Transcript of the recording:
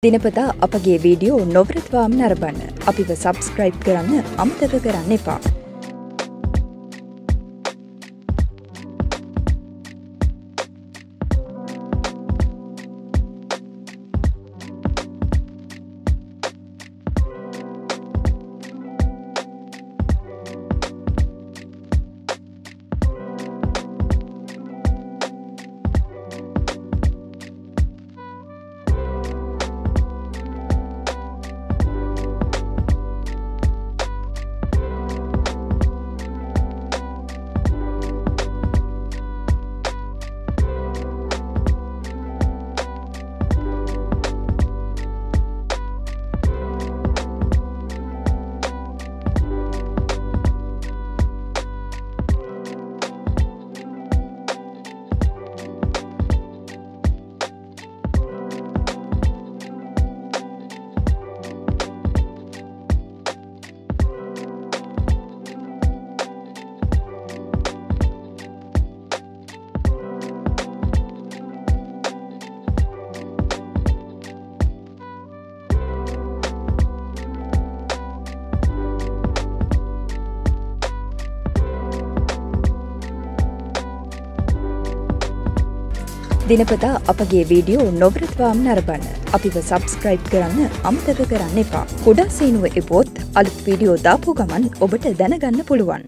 දිනපතා අපගේ වීඩියෝ නොවරත්වාම නරඹන්න. අපිව සබ්ස්ක්‍රයිබ් කරන්න අමතක කරන්න එපා. දිනපතා අපගේ වීඩියෝ නොවරත්වාම නරඹන්න. අපිව සබ්ස්ක්‍රයිබ් කරන්න අමතක කරන්න එපා. කුඩා සීනුව එපොත් අලුත් වීඩියෝ දාපු ගමන් ඔබට දැනගන්න පුළුවන්.